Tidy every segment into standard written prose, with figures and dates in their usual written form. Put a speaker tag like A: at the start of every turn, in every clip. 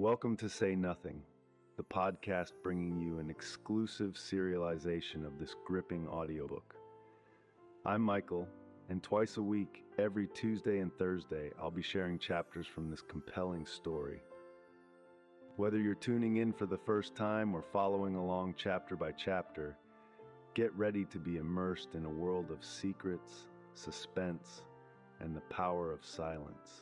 A: Welcome to Say Nothing, the podcast bringing you an exclusive serialization of this gripping audiobook. I'm Michael, and twice a week, every Tuesday and Thursday, I'll be sharing chapters from this compelling story. Whether you're tuning in for the first time or following along chapter by chapter, get ready to be immersed in a world of secrets, suspense, and the power of silence.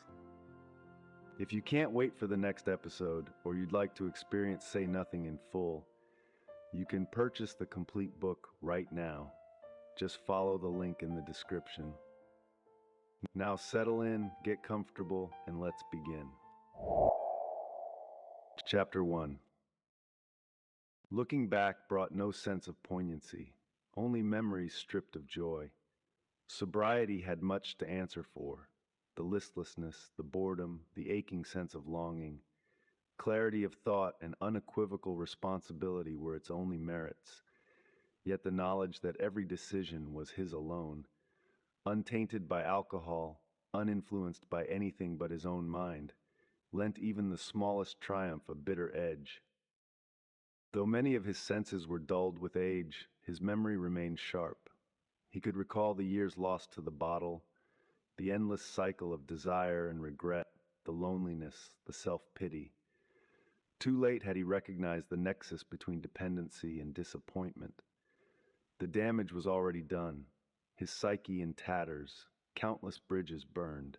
A: If you can't wait for the next episode, or you'd like to experience Say Nothing in full, you can purchase the complete book right now. Just follow the link in the description. Now settle in, get comfortable, and let's begin. Chapter 1. Looking back brought no sense of poignancy, only memories stripped of joy. Sobriety had much to answer for. The listlessness, the boredom, the aching sense of longing. Clarity of thought and unequivocal responsibility were its only merits. Yet the knowledge that every decision was his alone, untainted by alcohol, uninfluenced by anything but his own mind, lent even the smallest triumph a bitter edge. Though many of his senses were dulled with age, his memory remained sharp. He could recall the years lost to the bottle, the endless cycle of desire and regret, the loneliness, the self-pity. Too late had he recognized the nexus between dependency and disappointment. The damage was already done, his psyche in tatters, countless bridges burned.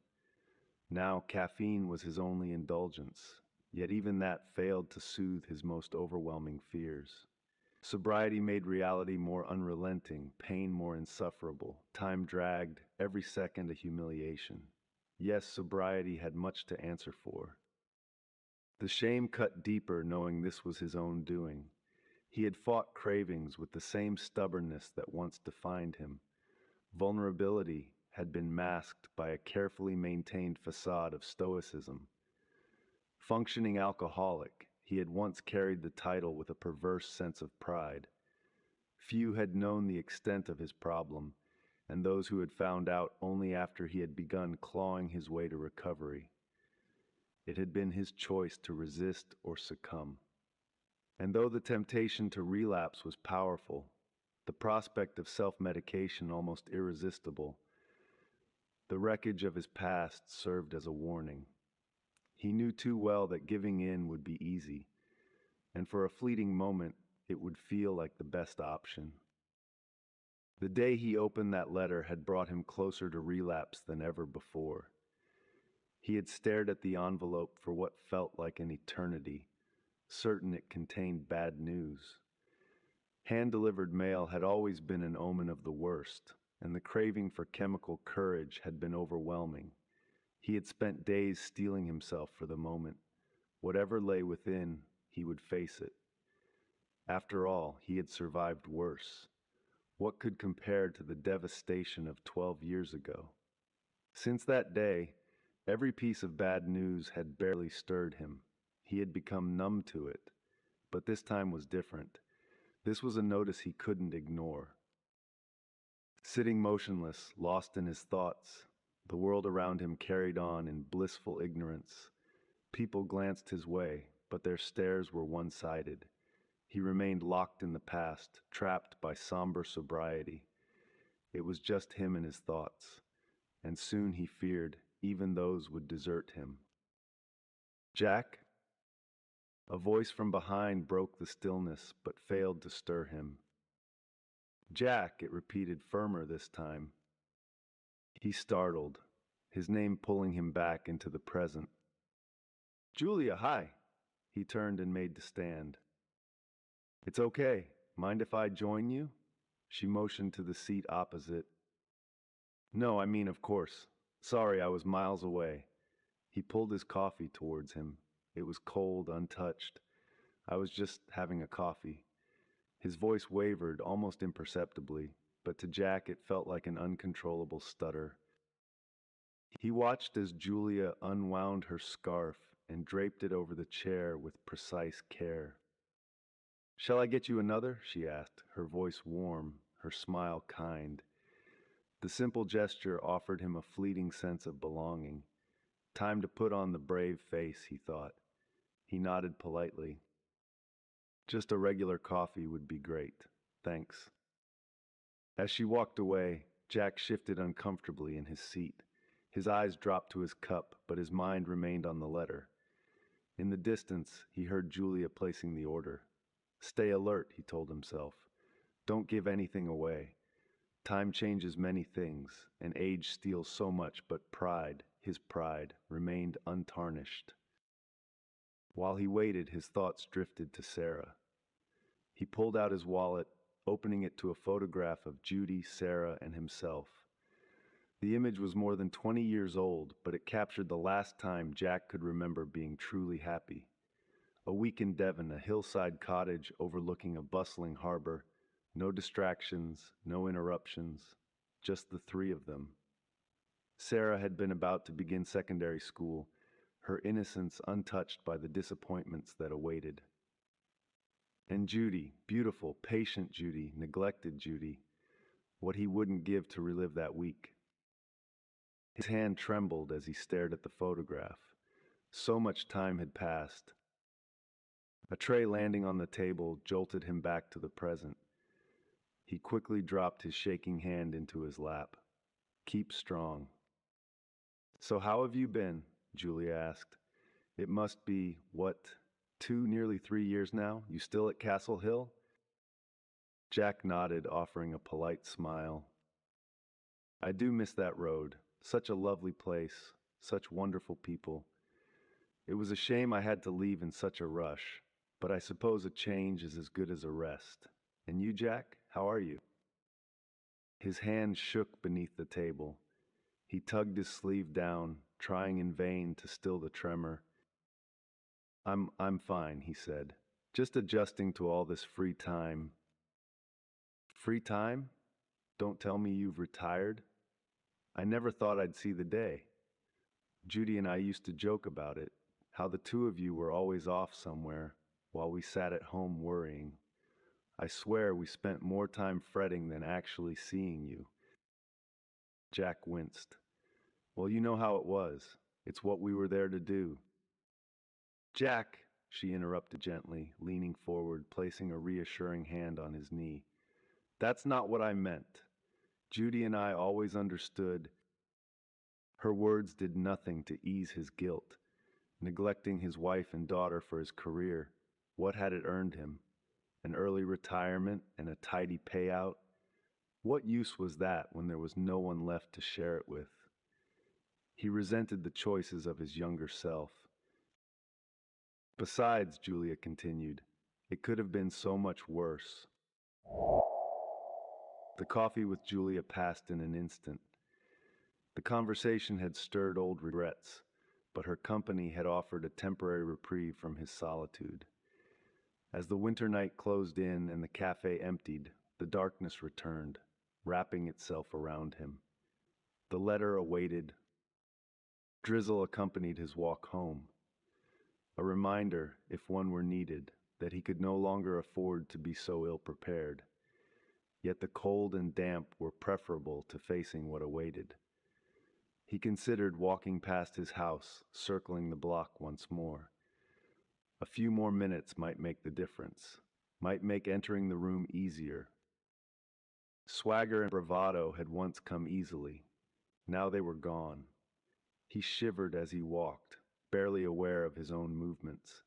A: Now caffeine was his only indulgence, yet even that failed to soothe his most overwhelming fears. Sobriety made reality more unrelenting, pain more insufferable, time dragged, every second a humiliation. Yes, sobriety had much to answer for. The shame cut deeper knowing this was his own doing. He had fought cravings with the same stubbornness that once defined him. Vulnerability had been masked by a carefully maintained facade of stoicism. Functioning alcoholic, he had once carried the title with a perverse sense of pride. Few had known the extent of his problem, and those who had found out only after he had begun clawing his way to recovery. It had been his choice to resist or succumb. And though the temptation to relapse was powerful, the prospect of self-medication almost irresistible, the wreckage of his past served as a warning. He knew too well that giving in would be easy, and for a fleeting moment, it would feel like the best option. The day he opened that letter had brought him closer to relapse than ever before. He had stared at the envelope for what felt like an eternity, certain it contained bad news. Hand-delivered mail had always been an omen of the worst, and the craving for chemical courage had been overwhelming. He had spent days steeling himself for the moment. Whatever lay within, he would face it. After all, he had survived worse. What could compare to the devastation of 12 years ago? Since that day, every piece of bad news had barely stirred him. He had become numb to it. But this time was different. This was a notice he couldn't ignore. Sitting motionless, lost in his thoughts, the world around him carried on in blissful ignorance. People glanced his way, but their stares were one-sided. He remained locked in the past, trapped by somber sobriety. It was just him and his thoughts, and soon he feared even those would desert him. "Jack?" A voice from behind broke the stillness, but failed to stir him. "Jack," it repeated firmer this time. He startled, his name pulling him back into the present. "Julia, hi." He turned and made to stand. "It's okay. Mind if I join you?" She motioned to the seat opposite. "No, I mean, of course. Sorry, I was miles away." He pulled his coffee towards him. It was cold, untouched. "I was just having a coffee." His voice wavered almost imperceptibly, but to Jack it felt like an uncontrollable stutter. He watched as Julia unwound her scarf and draped it over the chair with precise care. "Shall I get you another?" she asked, her voice warm, her smile kind. The simple gesture offered him a fleeting sense of belonging. Time to put on the brave face, he thought. He nodded politely. Just a regular coffee would be great. Thanks. As she walked away, Jack shifted uncomfortably in his seat. His eyes dropped to his cup, but his mind remained on the letter. In the distance, he heard Julia placing the order. Stay alert, he told himself. Don't give anything away. Time changes many things, and age steals so much, but pride, his pride, remained untarnished. While he waited, his thoughts drifted to Sarah. He pulled out his wallet, opening it to a photograph of Judy, Sarah, and himself. The image was more than 20 years old, but it captured the last time Jack could remember being truly happy. A week in Devon, a hillside cottage overlooking a bustling harbor. No distractions, no interruptions, just the three of them. Sarah had been about to begin secondary school, her innocence untouched by the disappointments that awaited. And Judy, beautiful, patient Judy, neglected Judy, what he wouldn't give to relive that week. His hand trembled as he stared at the photograph. So much time had passed. A tray landing on the table jolted him back to the present. He quickly dropped his shaking hand into his lap. Keep strong. So how have you been? Julia asked. It must be, what, nearly 3 years now? You still at Castle Hill? Jack nodded, offering a polite smile. I do miss that road. Such a lovely place, such wonderful people. It was a shame I had to leave in such a rush, but I suppose a change is as good as a rest. And you, Jack, how are you? His hand shook beneath the table. He tugged his sleeve down, trying in vain to still the tremor. I'm fine, he said. Just adjusting to all this free time. Free time? Don't tell me you've retired. I never thought I'd see the day. Judy and I used to joke about it, how the two of you were always off somewhere while we sat at home worrying. I swear we spent more time fretting than actually seeing you. Jack winced. Well, you know how it was. It's what we were there to do. Jack, she interrupted gently, leaning forward, placing a reassuring hand on his knee. That's not what I meant. Judy and I always understood. Her words did nothing to ease his guilt. Neglecting his wife and daughter for his career, what had it earned him? An early retirement and a tidy payout? What use was that when there was no one left to share it with? He resented the choices of his younger self. Besides, Julia continued, it could have been so much worse. The coffee with Julia passed in an instant. The conversation had stirred old regrets, but her company had offered a temporary reprieve from his solitude. As the winter night closed in and the cafe emptied, the darkness returned, wrapping itself around him. The letter awaited. Drizzle accompanied his walk home. A reminder, if one were needed, that he could no longer afford to be so ill-prepared. Yet the cold and damp were preferable to facing what awaited. He considered walking past his house, circling the block once more. A few more minutes might make the difference, might make entering the room easier. Swagger and bravado had once come easily. Now they were gone. He shivered as he walked, barely aware of his own movements.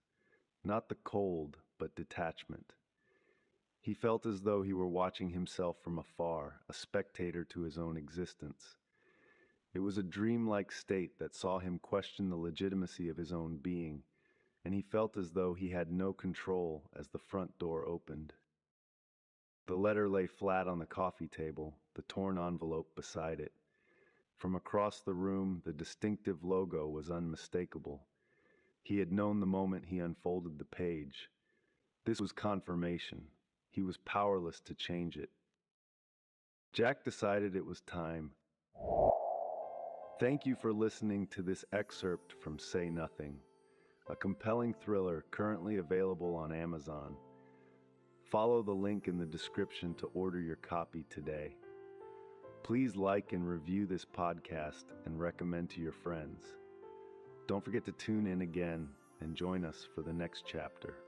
A: Not the cold, but detachment. He felt as though he were watching himself from afar, a spectator to his own existence. It was a dreamlike state that saw him question the legitimacy of his own being, and he felt as though he had no control as the front door opened. The letter lay flat on the coffee table, the torn envelope beside it. From across the room, the distinctive logo was unmistakable. He had known the moment he unfolded the page. This was confirmation. He was powerless to change it. Jack decided it was time. Thank you for listening to this excerpt from Say Nothing, a compelling thriller currently available on Amazon. Follow the link in the description to order your copy today. Please like and review this podcast and recommend to your friends. Don't forget to tune in again and join us for the next chapter.